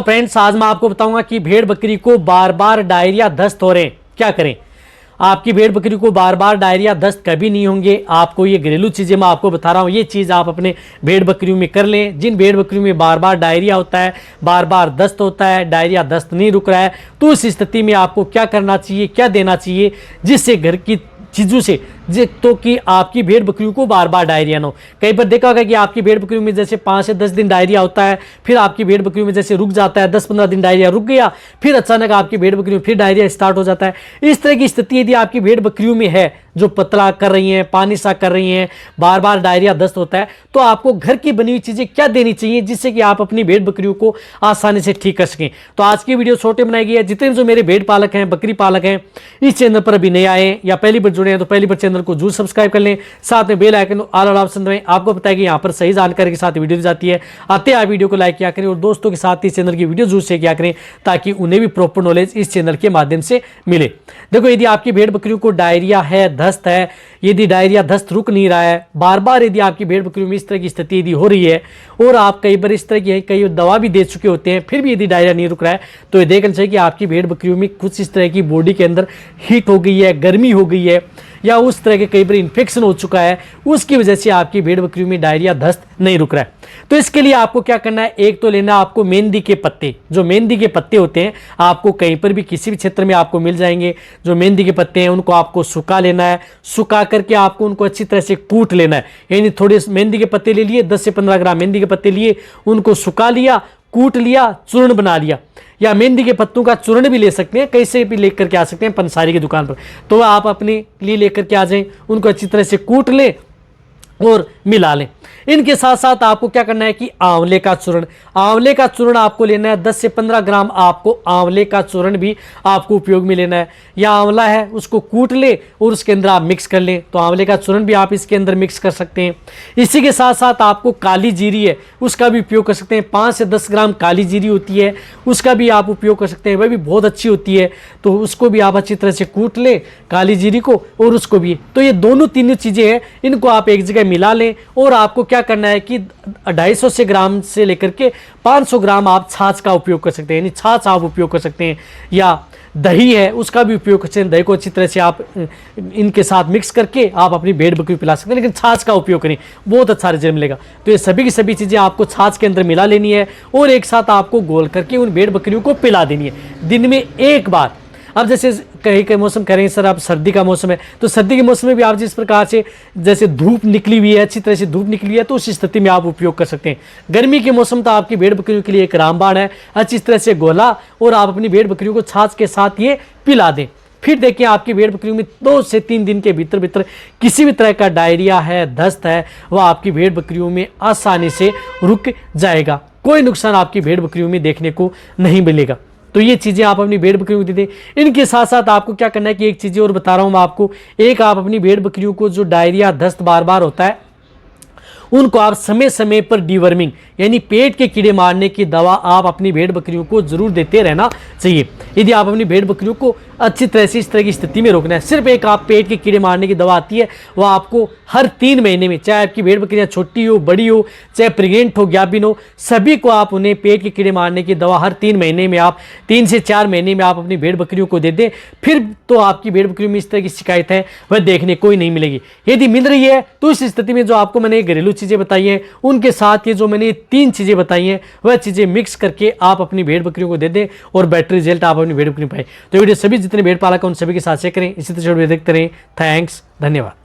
Hello friends, आज मैं आपको बताऊंगा कि भेड़ बकरी को बार बार डायरिया दस्त हो रहे हैं, क्या करें। आपकी भेड़ बकरी को बार बार डायरिया दस्त कभी नहीं होंगे। आपको ये घरेलू चीज़ें मैं आपको बता रहा हूँ, ये चीज़ आप अपने भेड़ बकरियों में कर लें। जिन भेड़ बकरियों में बार बार डायरिया होता है, बार बार दस्त होता है, डायरिया दस्त नहीं रुक रहा है, तो उस स्थिति में आपको क्या करना चाहिए, क्या देना चाहिए जिससे घर की चीज़ों से तो कि आपकी भेड़ बकरियों को बार बार डायरिया ना हो। कई बार देखा होगा कि आपकी भेड़ बकरियों में जैसे 5 से 10 दिन डायरिया होता है, फिर आपकी भेड़ बकरियों में जैसे रुक जाता है, 10-15 दिन डायरिया रुक गया, फिर अचानक आपकी भेड़ बकरियों में फिर डायरिया स्टार्ट हो जाता है। इस तरह की स्थिति यदि आपकी भेड़ बकरियों में है, जो पतला कर रही हैं, पानी सा कर रही हैं, बार बार डायरिया दस्त होता है, तो आपको घर की बनी हुई चीज़ें क्या देनी चाहिए जिससे कि आप अपनी भेड़ बकरियों को आसानी से ठीक कर सकें। तो आज की वीडियो छोटे बनाई गई है। जितने जो मेरे भेड़ पालक हैं, बकरी पालक हैं, इस चैनल पर अभी नए आए हैं या पहली बार जुड़े हैं तो पहली बार चैनल को जरूर सब्सक्राइब कर लें, साथ में बेल आइकन ऑल ऑप्शन दबाएं। आपको पता है कि यहाँ पर सही जानकारी के साथ वीडियो दी जाती है। आते आप वीडियो को लाइक किया करें और दोस्तों के साथ इस चैनल की वीडियो जरूर शेयर किया करें ताकि उन्हें भी प्रॉपर नॉलेज इस चैनल के माध्यम से मिले। देखो, यदि आपकी भेड़ बकरियों को डायरिया है, दस्त है, यदि डायरिया दस्त रुक नहीं रहा है, बार बार यदि आपकी भेड़ बकरियों में इस तरह की स्थिति यदि हो रही है और आप कई बार इस तरह की कई दवा भी दे चुके होते हैं, फिर भी यदि डायरिया नहीं रुक रहा है, तो ये देखना चाहिए कि आपकी भेड़ बकरियों में कुछ इस तरह की बॉडी के अंदर हीट हो गई है, गर्मी हो गई है, या उस तरह के कई बार इन्फेक्शन हो चुका है, उसकी वजह से आपकी भेड़ बकरियों में डायरिया दस्त नहीं रुक रहा है। तो इसके लिए आपको क्या करना है, एक तो लेना आपको मेहंदी के पत्ते। जो मेहंदी के पत्ते होते हैं आपको कहीं पर भी किसी भी क्षेत्र में आपको मिल जाएंगे। जो मेहंदी के पत्ते हैं उनको आपको सुखा लेना है, सुखा करके आपको उनको अच्छी तरह से कूट लेना है। यानी थोड़े मेहंदी के पत्ते ले लिए, 10 से 15 ग्राम मेहंदी के पत्ते लिए, उनको सुखा लिया, कूट लिया, चूर्ण बना लिया, या मेहंदी के पत्तों का चूर्ण भी ले सकते हैं, कैसे भी लेकर के आ सकते हैं पंसारी की दुकान पर। तो आप अपने लिए लेकर के आ जाएं, उनको अच्छी तरह से कूट लें और मिला लें। इनके साथ साथ आपको क्या करना है कि आंवले का चूर्ण आपको लेना है। 10 से 15 ग्राम आपको आंवले का चूर्ण भी आपको उपयोग में लेना है। या आंवला है उसको कूट ले और उसके अंदर आप मिक्स कर लें, तो आंवले का चूर्ण भी आप इसके अंदर मिक्स कर सकते हैं। इसी के साथ साथ आपको काली जीरी है उसका भी उपयोग कर सकते हैं। 5 से 10 ग्राम काली जीरी होती है, उसका भी आप उपयोग कर सकते हैं, वह भी बहुत अच्छी होती है। तो उसको भी आप अच्छी तरह से कूट लें, काली जीरी को और उसको भी। तो ये दोनों तीनों चीज़ें हैं, इनको आप एक जगह मिला लें और आपको क्या करना है कि 250 ग्राम से लेकर के 500 ग्राम आप छाछ का उपयोग कर सकते हैं। यानी छाछ आप उपयोग कर सकते हैं, या दही है उसका भी उपयोग कर सकते हैं। दही को अच्छी तरह से आप इनके साथ मिक्स करके आप अपनी भेड़ बकरी पिला सकते हैं, लेकिन छाछ का उपयोग करें, बहुत अच्छा रिजल्ट मिलेगा। तो ये सभी की सभी चीज़ें आपको छाछ के अंदर मिला लेनी है और एक साथ आपको घोल करके उन भेड़ बकरियों को पिला देनी है दिन में एक बार। अब जैसे कहीं कहीं मौसम करें सर, अब सर्दी का मौसम है, तो सर्दी के मौसम में भी आप जिस प्रकार से जैसे धूप निकली हुई है, अच्छी तरह से धूप निकली है, तो उस स्थिति में आप उपयोग कर सकते हैं। गर्मी के मौसम तो आपकी भेड़ बकरियों के लिए एक रामबाण है, अच्छी तरह से घोला और आप अपनी भेड़ बकरियों को छाछ के साथ ये पिला दें। फिर देखिए आपकी भेड़ बकरियों में 2 से 3 दिन के भीतर किसी भी तरह का डायरिया है, दस्त है, वह आपकी भेड़ बकरियों में आसानी से रुक जाएगा। कोई नुकसान आपकी भेड़ बकरियों में देखने को नहीं मिलेगा। तो ये चीज़ें आप अपनी भेड़ बकरियों को दे दें। इनके साथ साथ आपको क्या करना है कि एक चीज़ें और बता रहा हूँ मैं आपको। एक, आप अपनी भेड़ बकरियों को जो डायरिया दस्त बार बार होता है उनको आप समय समय पर डीवर्मिंग यानी पेट के कीड़े मारने की दवा आप अपनी भेड़ बकरियों को जरूर देते रहना चाहिए। यदि आप अपनी भेड़ बकरियों को अच्छी तरह से इस तरह की स्थिति में रोकना है, सिर्फ एक आप पेट के कीड़े मारने की दवा आती है, वह आपको हर 3 महीने में, चाहे आपकी भेड़ बकरियां छोटी हो, बड़ी हो, चाहे प्रेग्नेंट हो, ज्ञापिन हो, सभी को आप उन्हें पेट के कीड़े मारने की दवा हर 3 महीने में, आप 3 से 4 महीने में आप अपनी भेड़ बकरियों को दे दें। फिर तो आपकी भेड़ बकरियों में इस तरह की शिकायत है वह देखने को ही नहीं मिलेगी। यदि मिल रही है तो इस स्थिति में जो आपको मैंने घरेलू चीज़ें बताई हैं उनके साथ ये जो मैंने 3 चीज़ें बताई हैं वह चीज़ें मिक्स करके आप अपनी भेड़ बकरियों को दे दें और बेटर रिजल्ट आप अपनी भेड़ बकरी पाएं। तो वीडियो सभी जितने भेड़ पालक हैं उन सभी के साथ शेयर करें, इसी तरह देखते रहें। थैंक्स, धन्यवाद।